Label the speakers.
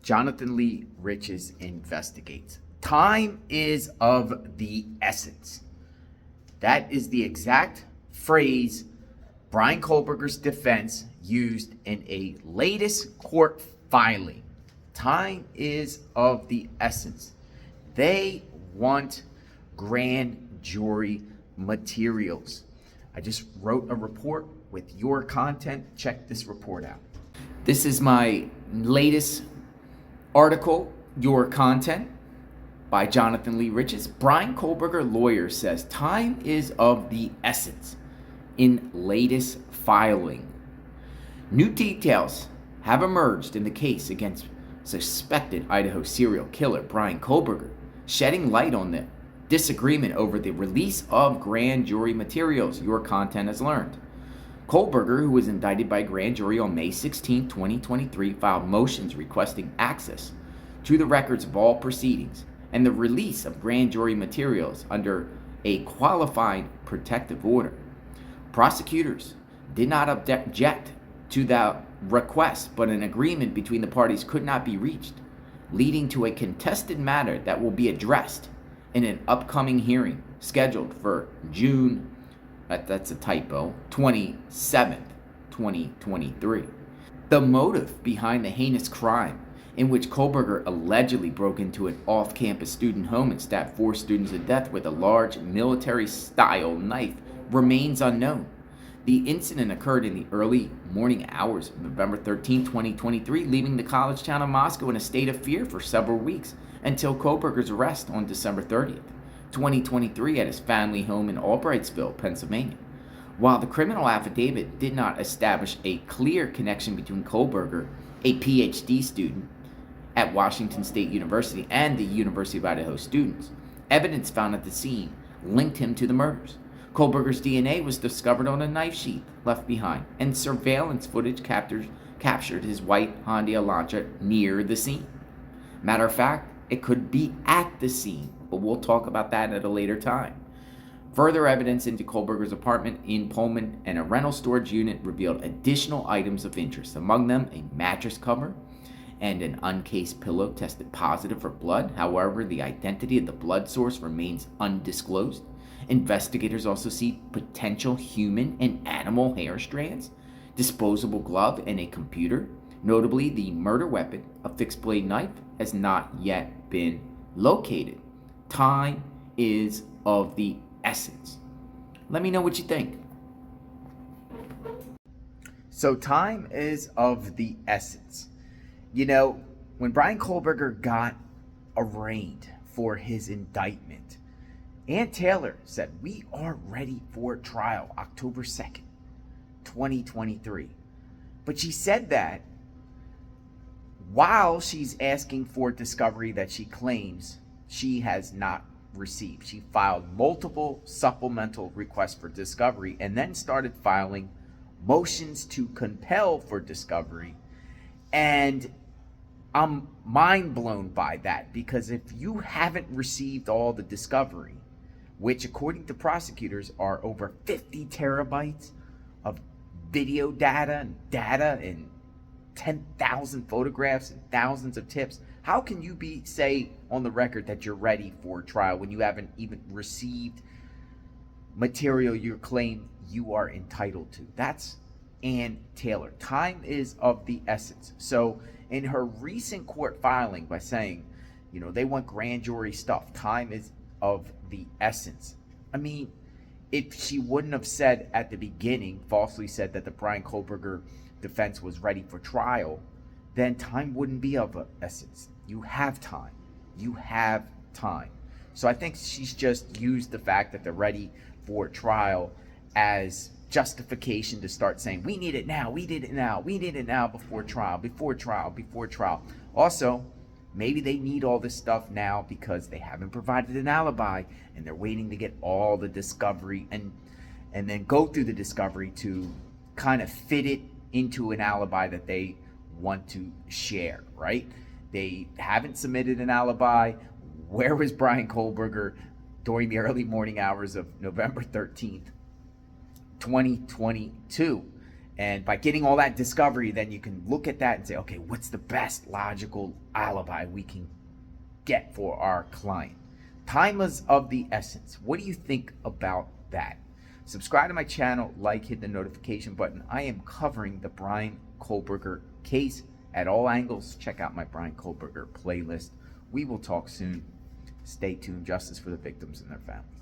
Speaker 1: Jonathan Lee Riches investigates. Time is of the essence. That is the exact phrase Bryan Kohberger's defense used in a latest court filing. Time is of the essence. They want grand jury materials. I just wrote a report with your content. Check this report out. This is my latest article, Your Content, by Jonathan Lee Riches. Bryan Kohberger lawyer says time is of the essence in latest filing. New details have emerged in the case against suspected Idaho serial killer Bryan Kohberger, shedding light on the disagreement over the release of grand jury materials, Your Content has learned. Kohberger, who was indicted by grand jury on May 16, 2023, filed motions requesting access to the records of all proceedings and the release of grand jury materials under a qualified protective order. Prosecutors did not object to the request, but an agreement between the parties could not be reached, leading to a contested matter that will be addressed in an upcoming hearing scheduled for June, that's a typo, 27th, 2023. The motive behind the heinous crime in which Kohberger allegedly broke into an off-campus student home and stabbed 4 students to death with a large military-style knife remains unknown. The incident occurred in the early morning hours of November 13, 2023, leaving the college town of Moscow in a state of fear for several weeks until Kohberger's arrest on December 30th, 2023 at his family home in Albrightsville, Pennsylvania. While the criminal affidavit did not establish a clear connection between Kohberger, a PhD student at Washington State University, and the University of Idaho students, evidence found at the scene linked him to the murders. Kohberger's DNA was discovered on a knife sheath left behind, and surveillance footage captured his white Honda Elantra near the scene. Matter of fact, it could be at the scene, but we'll talk about that at a later time. Further evidence into Kohberger's apartment in Pullman and a rental storage unit revealed additional items of interest, among them a mattress cover and an uncased pillow tested positive for blood. However, the identity of the blood source remains undisclosed. Investigators also see potential human and animal hair strands, disposable glove, and a computer. Notably, the murder weapon, a fixed-blade knife, has not yet been located. Time is of the essence. Let me know what you think. So time is of the essence. You know, when Bryan Kohberger got arraigned for his indictment, Ann Taylor said, "We are ready for trial October 2nd, 2023. But she said that while she's asking for discovery that she claims she has not received. She filed multiple supplemental requests for discovery and then started filing motions to compel for discovery. And I'm mind blown by that, because if you haven't received all the discovery, which according to prosecutors are over 50 terabytes of video data and 10,000 photographs and thousands of tips, how can you say on the record that you're ready for trial when you haven't even received material you claim you are entitled to? That's Ann Taylor. Time is of the essence. So in her recent court filing, by saying, they want grand jury stuff, time is of the essence. I mean, if she wouldn't have said at the beginning, falsely said that the Bryan Kohberger defense was ready for trial, then time wouldn't be of the essence. You have time. You have time. So I think she's just used the fact that they're ready for trial as justification to start saying, we need it now, we need it now, we need it now, before trial, before trial, before trial. Also, maybe they need all this stuff now because they haven't provided an alibi and they're waiting to get all the discovery and then go through the discovery to kind of fit it into an alibi that they want to share, right? They haven't submitted an alibi. Where was Bryan Kohberger during the early morning hours of November 13th, 2022? And by getting all that discovery, then you can look at that and say, okay, what's the best logical alibi we can get for our client? Time is of the essence. What do you think about that? Subscribe to my channel, hit the notification button. I am covering the Bryan Kohberger case at all angles. Check out my Bryan Kohberger playlist. We will talk soon. Stay tuned. Justice for the victims and their families.